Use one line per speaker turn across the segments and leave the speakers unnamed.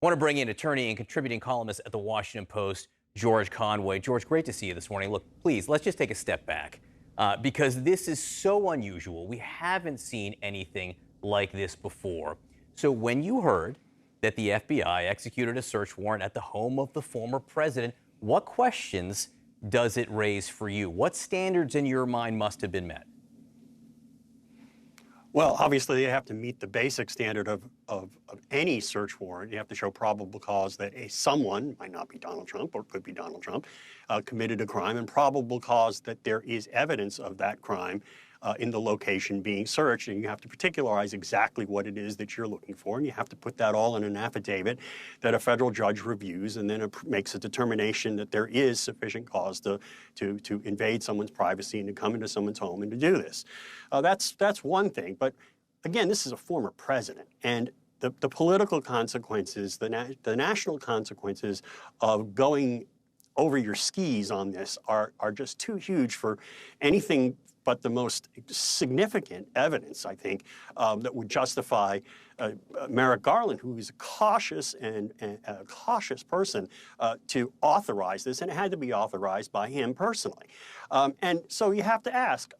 I want to bring in attorney and contributing columnist at the Washington Post, George Conway. George, great to see you this morning. Look, please, let's just take a step back because this is so unusual. We haven't seen anything like this before. So when you heard that the FBI executed a search warrant at the home of the former president, what questions does it raise for you? What standards in your mind must have been met?
Well, obviously, they have to meet the basic standard of any search warrant. You have to show probable cause that someone, might not be Donald Trump or could be Donald Trump, committed a crime, and probable cause that there is evidence of that crime in the location being searched. And you have to particularize exactly what it is that you're looking for, and you have to put that all in an affidavit that a federal judge reviews and then makes a determination that there is sufficient cause to invade someone's privacy and to come into someone's home and to do this. That's one thing. But again, this is a former president, and the political consequences, the national consequences of going over your skis on this are just too huge for anything but the most significant evidence, I think, that would justify Merrick Garland, who is a cautious and a cautious person, to authorize this, and it had to be authorized by him personally. And so you have to ask,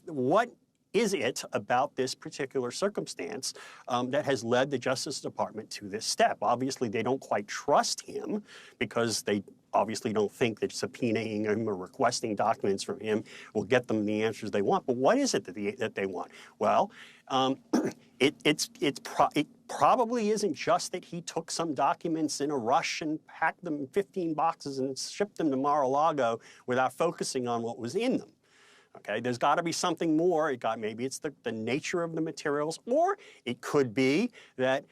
what is it about this particular circumstance that has led the Justice Department to this step? Obviously, they don't quite trust him because they obviously don't think that subpoenaing him or requesting documents from him will get them the answers they want. But what is it that they want? Well, it probably isn't just that he took some documents in a rush and packed them in 15 boxes and shipped them to Mar-a-Lago without focusing on what was in them. Okay, there's got to be something more. Maybe it's the nature of the materials, or it could be that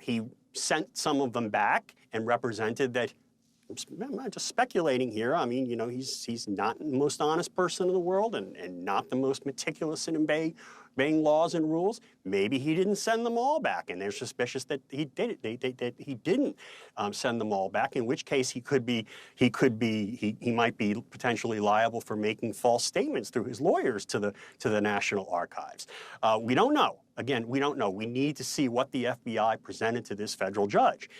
he sent some of them back and represented that. I'm not just speculating here. I mean, you know, he's not the most honest person in the world and not the most meticulous in obeying laws and rules. Maybe he didn't send them all back, and they're suspicious that he did it. That he didn't send them all back. In which case, he might be potentially liable for making false statements through his lawyers to the National Archives. We don't know. Again, we don't know. We need to see what the FBI presented to this federal judge.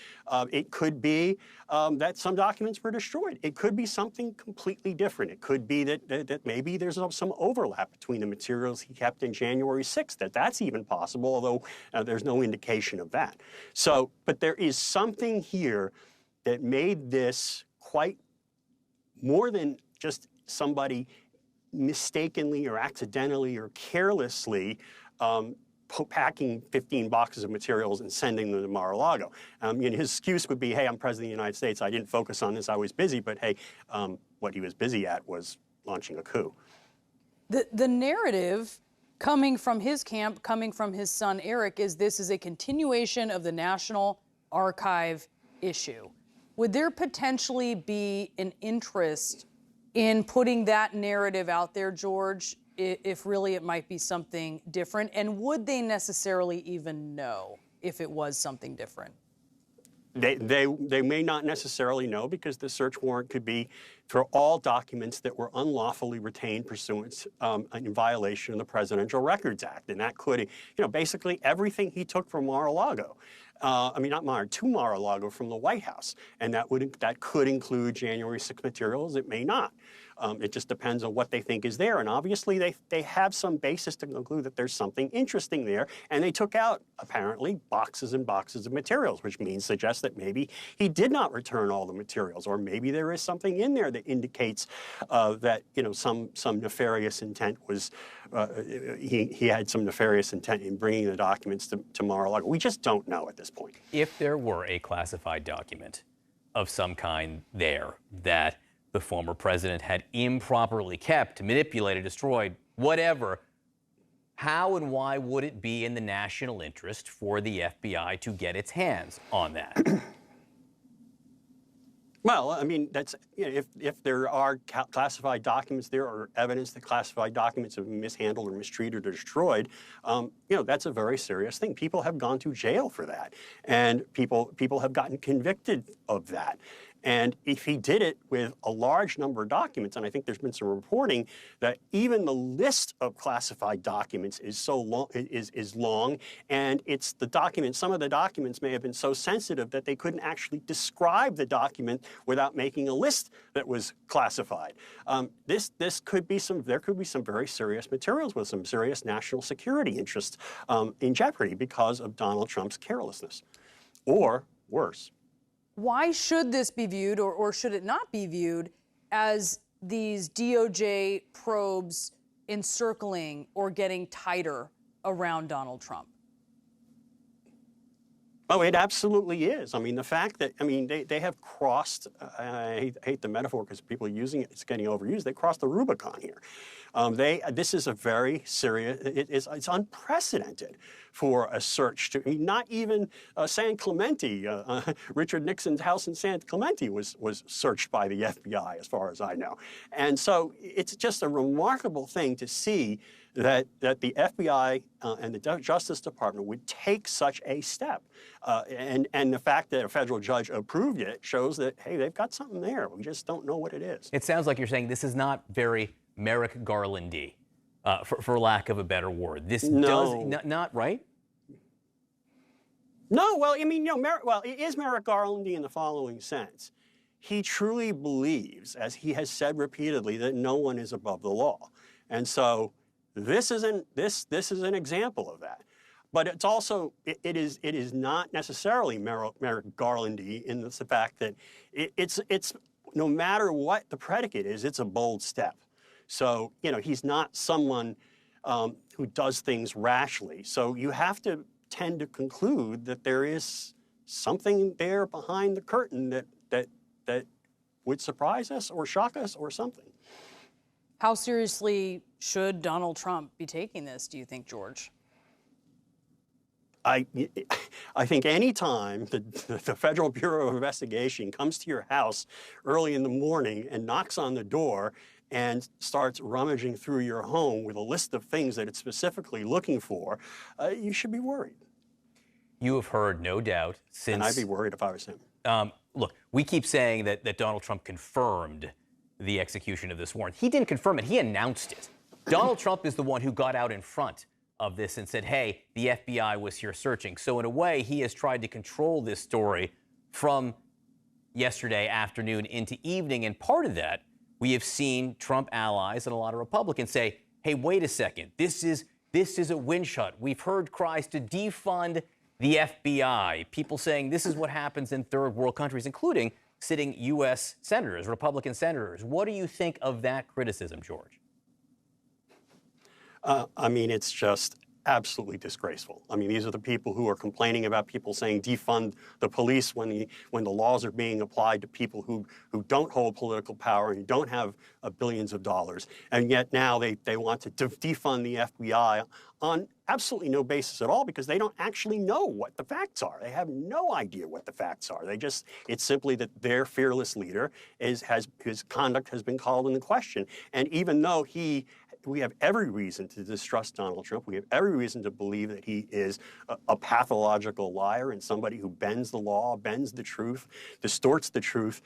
It could be that some documents were destroyed. It could be something completely different. It could be that maybe there's some overlap between the materials he kept in January 6th, that's even possible, although there's no indication of that. So, but there is something here that made this quite more than just somebody mistakenly or accidentally or carelessly packing 15 boxes of materials and sending them to Mar-a-Lago. His excuse would be, hey, I'm President of the United States. I didn't focus on this. I was busy. But, hey, what he was busy at was launching a coup.
The narrative coming from his camp, coming from his son Eric, is this is a continuation of the National Archive issue. Would there potentially be an interest in putting that narrative out there, George, if really it might be something different? And would they necessarily even know if it was something different?
They may not necessarily know, because the search warrant could be for all documents that were unlawfully retained pursuant in violation of the Presidential Records Act. And that could, basically everything he took from Mar-a-Lago. To Mar-a-Lago from the White House. And that could include January 6 materials. It may not. It just depends on what they think is there. And obviously, they have some basis to conclude that there's something interesting there. And they took out, apparently, boxes and boxes of materials, which suggests that maybe he did not return all the materials, or maybe there is something in there that indicates that some nefarious intent was he had some nefarious intent in bringing the documents to Mar-a-Lago. We just don't know at this point.
If there were a classified document of some kind there that the former president had improperly kept, manipulated, destroyed, whatever, how and why would it be in the national interest for the FBI to get its hands on that?
Well, I mean, that's if there are classified documents there, or evidence that classified documents have been mishandled or mistreated or destroyed, that's a very serious thing. People have gone to jail for that, and people have gotten convicted of that. And if he did it with a large number of documents, and I think there's been some reporting that even the list of classified documents is so long, is long, and it's the documents, some of the documents may have been so sensitive that they couldn't actually describe the document without making a list that was classified. There could be some very serious materials with some serious national security interests in jeopardy because of Donald Trump's carelessness, or worse.
Why should this be viewed, or should it not be viewed, as these DOJ probes encircling or getting tighter around Donald Trump?
Oh, it absolutely is. I mean, the fact that, I mean, they have crossed, I hate the metaphor because people are using it, it's getting overused, they crossed the Rubicon here. This is a very serious, it's unprecedented for a search to, I mean, not even San Clemente, Richard Nixon's house in San Clemente was searched by the FBI, as far as I know. And so it's just a remarkable thing to see that the FBI and the Justice Department would take such a step. And the fact that a federal judge approved it shows that, hey, they've got something there. We just don't know what it is.
It sounds like you're saying this is not very Merrick Garland-y, for lack of a better word. This not right?
No, well, I mean, it is Merrick Garland-y in the following sense. He truly believes, as he has said repeatedly, that no one is above the law. And so this is an example of that. But it's also, it is not necessarily Merrick Garland-y in the fact that it's no matter what the predicate is, it's a bold step. So, he's not someone who does things rashly. So you have to tend to conclude that there is something there behind the curtain that would surprise us or shock us or something.
How seriously should Donald Trump be taking this, do you think, George?
I think any time the Federal Bureau of Investigation comes to your house early in the morning and knocks on the door and starts rummaging through your home with a list of things that it's specifically looking for, you should be worried.
You have heard, no doubt, since...
And I'd be worried if I was him.
Look, we keep saying that Donald Trump confirmed the execution of this warrant. He didn't confirm it. He announced it. Donald Trump is the one who got out in front of this and said, hey, the FBI was here searching. So in a way, he has tried to control this story from yesterday afternoon into evening. And part of that, we have seen Trump allies and a lot of Republicans say, hey, wait a second, this is a witch hunt. We've heard cries to defund the FBI, people saying this is what happens in third world countries, including sitting U.S. senators, Republican senators. What do you think of that criticism, George?
I mean, it's just absolutely disgraceful. I mean, these are the people who are complaining about people saying defund the police when the laws are being applied to people who don't hold political power and don't have billions of dollars. And yet now they want to defund the FBI on absolutely no basis at all because they don't actually know what the facts are. They have no idea what the facts are. It's simply that their fearless leader his conduct has been called into question. And even though we have every reason to distrust Donald Trump. We have every reason to believe that he is a pathological liar and somebody who bends the law, bends the truth, distorts the truth.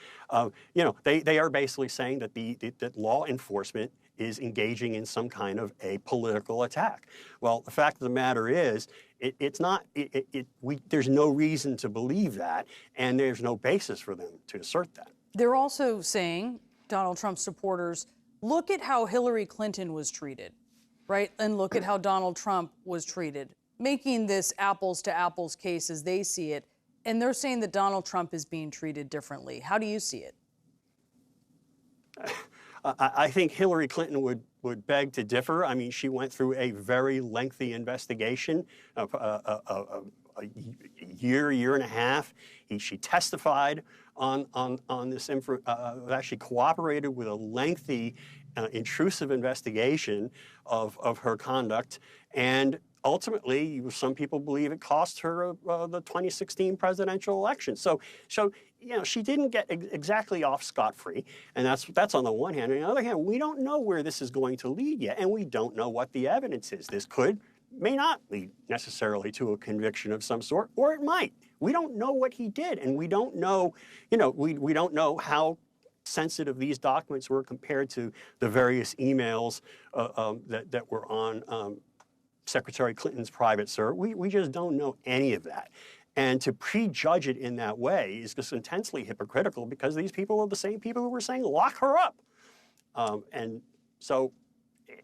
They are basically saying that that law enforcement is engaging in some kind of a political attack. Well, the fact of the matter is, there's no reason to believe that, and there's no basis for them to assert that.
They're also saying, Donald Trump supporters, look at how Hillary Clinton was treated, right? And look at how Donald Trump was treated, making this apples to apples case as they see it. And they're saying that Donald Trump is being treated differently. How do you see it?
I think Hillary Clinton would beg to differ. I mean, she went through a very lengthy investigation of a year and a half. She testified on this actually cooperated with a lengthy, intrusive investigation of her conduct, and ultimately, some people believe it cost her the 2016 presidential election. So she didn't get exactly off scot-free, and that's on the one hand. On the other hand, we don't know where this is going to lead yet, and we don't know what the evidence is. This could may not lead necessarily to a conviction of some sort, or it might. We don't know what he did, and we don't know, we don't know how sensitive these documents were compared to the various emails that were on Secretary Clinton's private server. We just don't know any of that. And to prejudge it in that way is just intensely hypocritical, because these people are the same people who were saying, lock her up. And so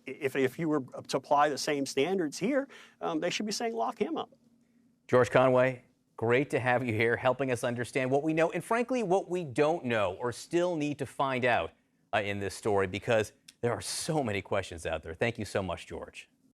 if you were to apply the same standards here, they should be saying, lock him up.
George Conway, great to have you here helping us understand what we know and, frankly, what we don't know or still need to find out in this story, because there are so many questions out there. Thank you so much, George.